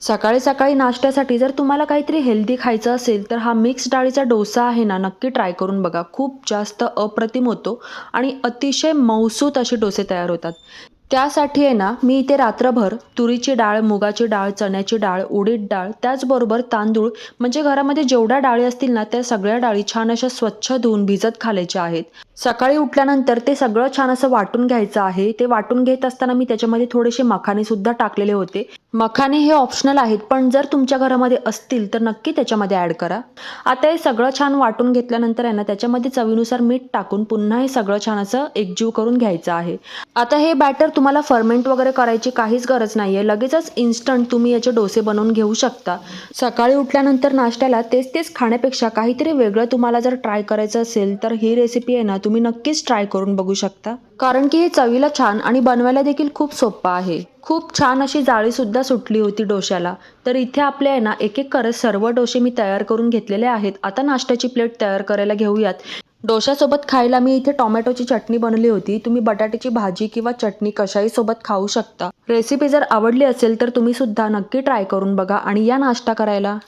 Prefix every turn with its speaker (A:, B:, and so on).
A: सकाळी सकाळी नाश्त्यासाठी जर तुम्हाला काहीतरी हेल्दी खायचं असेल तर हा मिक्स डाळीचा डोसा आहे ना, नक्की ट्राय करून बघा. खूप जास्त अप्रतिम होतो आणि अतिशय मऊसूत असे डोसे तयार होतात. त्यासाठी आहे ना, मी इथे रात्रभर तुरीची डाळ, मुगाची डाळ, चण्याची डाळ, उडीद डाळ, त्याचबरोबर तांदूळ, म्हणजे घरामध्ये जेवढ्या डाळी असतील ना, त्या सगळ्या डाळी छान अशा स्वच्छ धुवून भिजत घालायच्या आहेत. सकाळी उठल्यानंतर ते सगळं छान असं वाटून घ्यायचं आहे. ते वाटून घेत असताना मी त्याच्यामध्ये थोडेसे मखाने सुद्धा टाकलेले होते. मखाने हे ऑप्शनल आहेत, पण जर तुमच्या घरामध्ये असतील तर नक्की त्याच्यामध्ये ॲड करा. आता हे सगळं छान वाटून घेतल्यानंतर आहे ना, त्याच्यामध्ये चवीनुसार मीठ टाकून पुन्हा हे सगळं छान असं एकजीव करून घ्यायचं आहे. आता हे बॅटर तुम्हाला फर्मेंट वगैरे करायची काहीच गरज नाहीये. लगेचच इन्स्टंट तुम्ही याचे डोसे बनवून घेऊ शकता. सकाळी उठल्यानंतर नाश्त्याला तेच तेच खाण्यापेक्षा काहीतरी वेगळं तुम्हाला जर ट्राय करायचं असेल तर ही रेसिपी आहे ना, तुम्ही नक्कीच ट्राय करून बघू शकता. कारण की हे चवीला छान आणि बनवायला देखील खूप सोपं आहे. खूप छान अशी जाळीसुद्धा सुटली होती डोश्याला. तर इथे आपले आहे ना, एक-एक करत सर्व डोसे मी तयार करून घेतलेले आहेत. आता नाश्त्याची प्लेट तयार करायला घेऊयात. डोश्यासोबत खायला मी इथे टोमॅटोची चटणी बनवली होती. तुम्ही बटाट्याची भाजी किंवा चटणी कशाही सोबत खाऊ शकता. रेसिपी जर आवडली असेल तर तुम्ही सुद्धा नक्की ट्राय करून बघा आणि या नाश्ता करायला.